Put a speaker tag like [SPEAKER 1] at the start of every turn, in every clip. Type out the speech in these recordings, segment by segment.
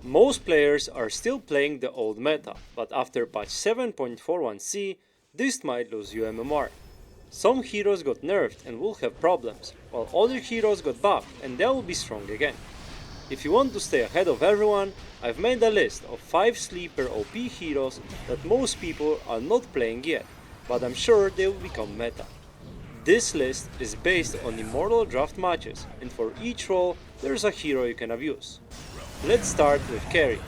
[SPEAKER 1] Most players are still playing the old meta, but after patch 7.41c, this might lose you MMR. Some heroes got nerfed and will have problems, while other heroes got buffed and they will be strong again. If you want to stay ahead of everyone, I've made a list of 5 sleeper OP heroes that most people are not playing yet, but I'm sure they will become meta. This list is based on Immortal Draft matches, and for each role there's a hero you can abuse. Let's start with Carry.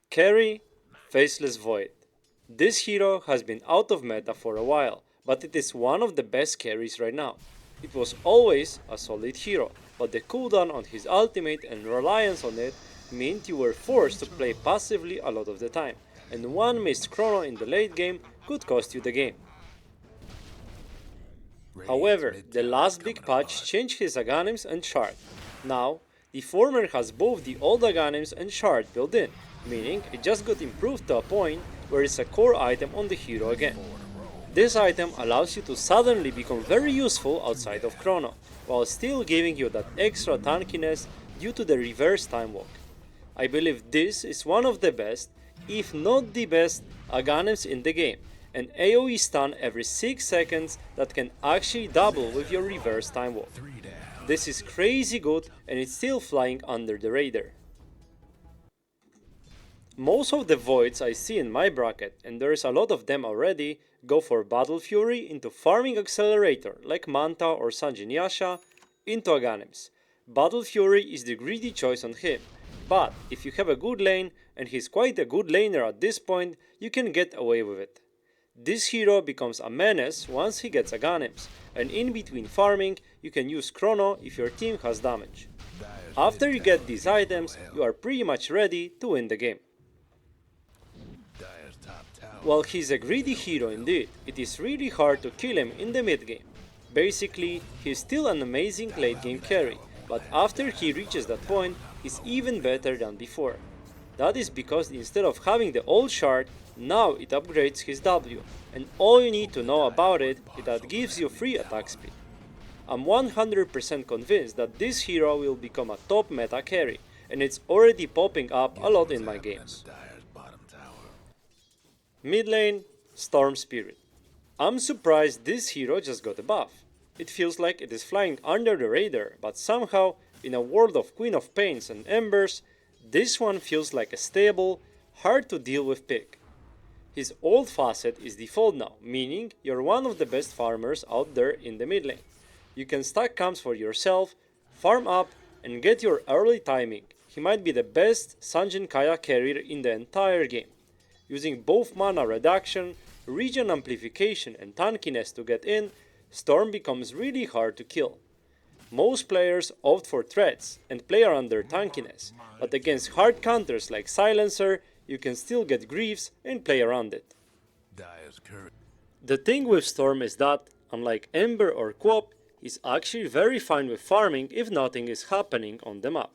[SPEAKER 1] Carry, Faceless Void. This hero has been out of meta for a while, but it is one of the best carries right now. It was always a solid hero, but the cooldown on his ultimate and reliance on it meant you were forced to play passively a lot of the time, and one missed chrono in the late game could cost you the game. However, the last big patch changed his Aghanims and Shard. Now, the former has both the old Aghanims and Shard built in, meaning it just got improved to a point where it's a core item on the hero again. This item allows you to suddenly become very useful outside of chrono, while still giving you that extra tankiness due to the reverse time walk. I believe this is one of the best, if not the best, Aghanims in the game, an AoE stun every 6 seconds that can actually double with your reverse time walk. This is crazy good and it's still flying under the radar. Most of the voids I see in my bracket, and there's a lot of them already, go for Battle Fury into Farming Accelerator like Manta or Sanjin Yasha into Aghanims. Battle Fury is the greedy choice on him, but if you have a good lane, and he's quite a good laner at this point, you can get away with it. This hero becomes a menace once he gets Aghanims, and in between farming you can use Chrono if your team has damage. After you get these items, you are pretty much ready to win the game. While he's a greedy hero indeed, it is really hard to kill him in the mid game. Basically, he's still an amazing late game carry, but after he reaches that point, he's even better than before. That is because instead of having the old shard, now it upgrades his W, and all you need to know about it is that it gives you free attack speed. I'm 100% convinced that this hero will become a top meta carry, and it's already popping up a lot in my games. Mid lane, Storm Spirit. I'm surprised this hero just got a buff. It feels like it is flying under the radar, but somehow, in a world of Queen of Pains and Embers, this one feels like a stable, hard to deal with pick. His old facet is default now, meaning you're one of the best farmers out there in the mid lane. You can stack camps for yourself, farm up, and get your early timing. He might be the best Sanjin Kaya carrier in the entire game. Using both mana reduction, regen amplification and tankiness to get in, Storm becomes really hard to kill. Most players opt for threats and play around their tankiness, but against hard counters like Silencer, you can still get Greaves and play around it. The thing with Storm is that, unlike Ember or Quop, he's actually very fine with farming if nothing is happening on the map.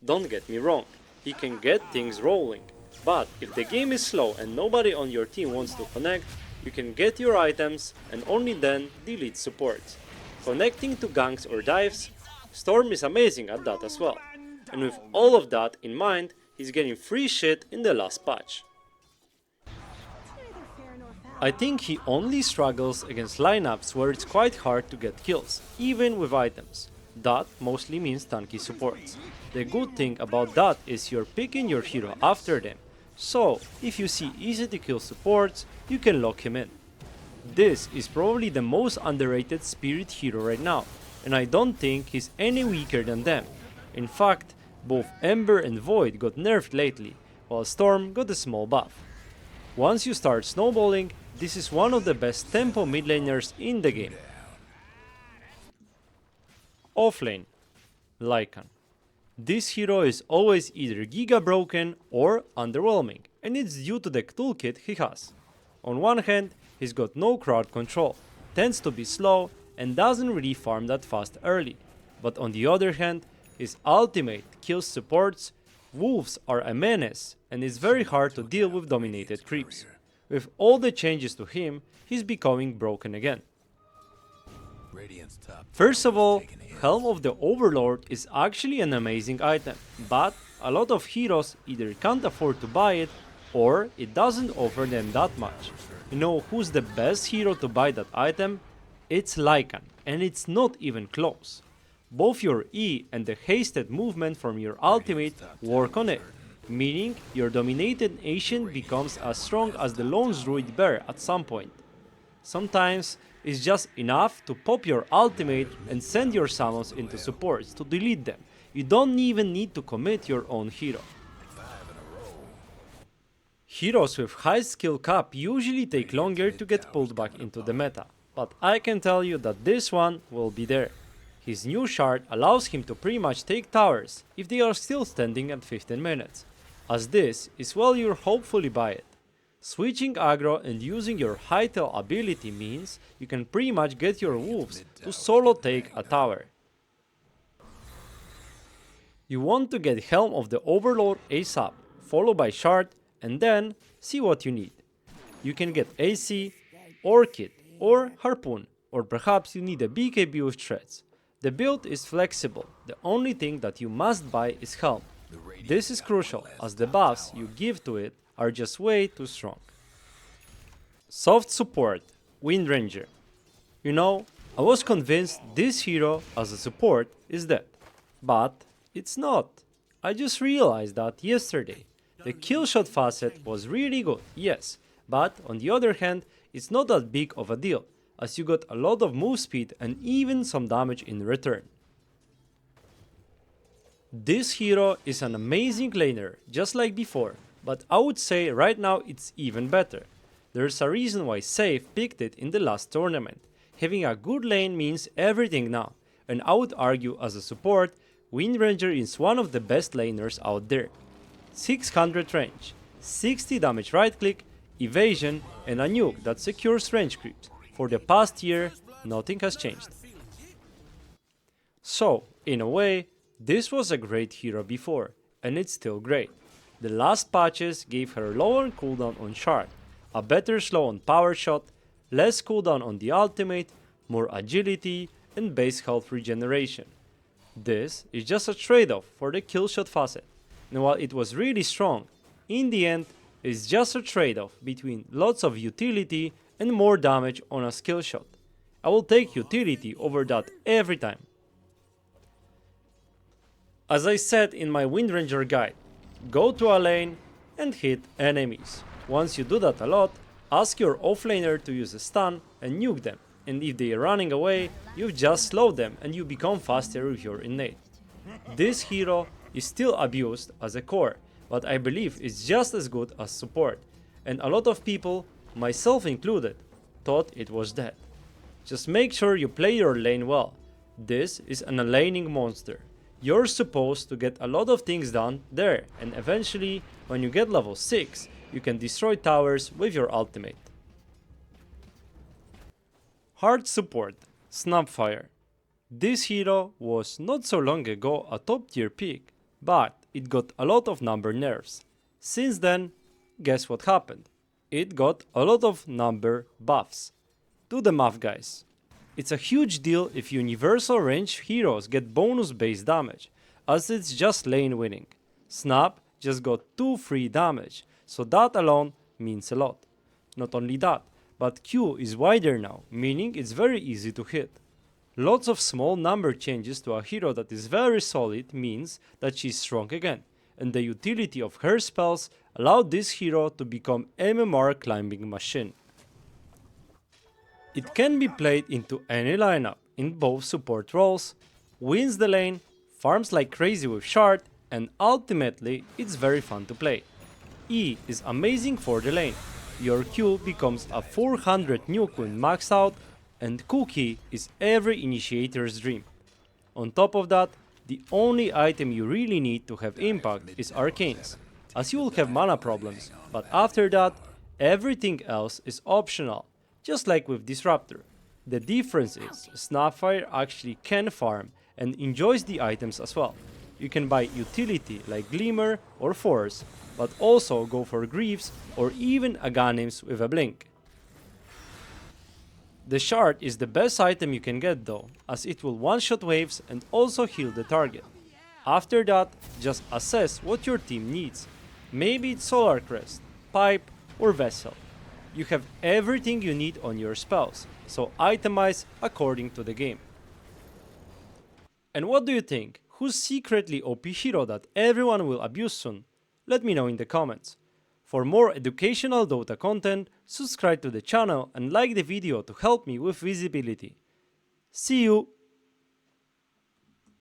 [SPEAKER 1] Don't get me wrong, he can get things rolling, but if the game is slow and nobody on your team wants to connect, you can get your items and only then delete supports. Connecting to ganks or dives, Storm is amazing at that as well. And with all of that in mind, he's getting free shit in the last patch. I think he only struggles against lineups where it's quite hard to get kills, even with items. That mostly means tanky supports. The good thing about that is you're picking your hero after them, so if you see easy to kill supports, you can lock him in. This is probably the most underrated spirit hero right now, and I don't think he's any weaker than them. In fact, both Ember and Void got nerfed lately, while Storm got a small buff. Once you start snowballing, this is one of the best tempo mid laners in the game. Offlane, Lycan. This hero is always either giga broken or underwhelming, and it's due to the toolkit he has. On one hand, he's got no crowd control, tends to be slow, and doesn't really farm that fast early. But on the other hand, his ultimate kills supports, wolves are a menace, and it's very hard to deal with dominated creeps. With all the changes to him, he's becoming broken again. First of all, Helm of the Overlord is actually an amazing item, but a lot of heroes either can't afford to buy it or it doesn't offer them that much. You know who's the best hero to buy that item? It's Lycan, and it's not even close. Both your E and the hasted movement from your ultimate work on it, meaning your dominated nation becomes as strong as the lone druid bear at some point. Sometimes it's just enough to pop your ultimate and send your summons into supports to delete them. You don't even need to commit your own hero. Heroes with high skill cap usually take longer to get pulled back into the meta, but I can tell you that this one will be there. His new shard allows him to pretty much take towers if they are still standing at 15 minutes, as this is while you're hopefully buy it. Switching aggro and using your hightail ability means you can pretty much get your wolves to solo take a tower. You want to get Helm of the Overlord ASAP, followed by Shard, and then see what you need. You can get AC, Orchid, or Harpoon, or perhaps you need a BKB with Threads. The build is flexible, the only thing that you must buy is Helm. This is crucial as the buffs you give to it are just way too strong. Soft support, Windranger. You know, I was convinced this hero as a support is dead, but it's not. I just realized that yesterday. The killshot facet was really good, yes, but on the other hand, it's not that big of a deal, as you got a lot of move speed and even some damage in return. This hero is an amazing laner, just like before, but I would say right now it's even better. There's a reason why Safe picked it in the last tournament. Having a good lane means everything now, and I would argue as a support, Windranger is one of the best laners out there. 600 range, 60 damage right click, evasion, and a nuke that secures range creeps. For the past year, nothing has changed. So, in a way, this was a great hero before, and it's still great. The last patches gave her lower cooldown on Shard, a better slow on Power Shot, less cooldown on the ultimate, more agility, and base health regeneration. This is just a trade-off for the killshot facet. And while it was really strong, in the end, it's just a trade-off between lots of utility and more damage on a skill shot. I will take utility over that every time. As I said in my Windranger guide, go to a lane and hit enemies. Once you do that a lot, ask your offlaner to use a stun and nuke them, and if they are running away, you just slow them and you become faster with your innate. This hero is still abused as a core, but I believe it's just as good as support, and a lot of people, myself included, thought it was dead. Just make sure you play your lane well. This is an laning monster. You're supposed to get a lot of things done there, and eventually, when you get level 6, you can destroy towers with your ultimate. Hard support, Snapfire. This hero was not so long ago a top tier pick, but it got a lot of number nerfs. Since then, guess what happened? It got a lot of number buffs. Do the math, guys. It's a huge deal if universal range heroes get bonus base damage, as it's just lane winning. Snap just got 2 free damage, so that alone means a lot. Not only that, but Q is wider now, meaning it's very easy to hit. Lots of small number changes to a hero that is very solid means that she's strong again, and the utility of her spells allowed this hero to become MMR climbing machine. It can be played into any lineup in both support roles, wins the lane, farms like crazy with Shard, and ultimately it's very fun to play. E is amazing for the lane. Your Q becomes a 400 nuke when maxed out, and Cookie is every initiator's dream. On top of that, the only item you really need to have impact is Arcanes, as you will have mana problems, but after that, everything else is optional, just like with Disruptor. The difference is, Snapfire actually can farm and enjoys the items as well. You can buy utility like Glimmer or Force, but also go for Greaves or even Aghanims with a blink. The Shard is the best item you can get though, as it will one-shot waves and also heal the target. After that, just assess what your team needs. Maybe it's Solar Crest, Pipe, or Vessel. You have everything you need on your spells, so itemize according to the game. And what do you think? Who's secretly OP hero that everyone will abuse soon? Let me know in the comments. For more educational Dota content, subscribe to the channel and like the video to help me with visibility. See you!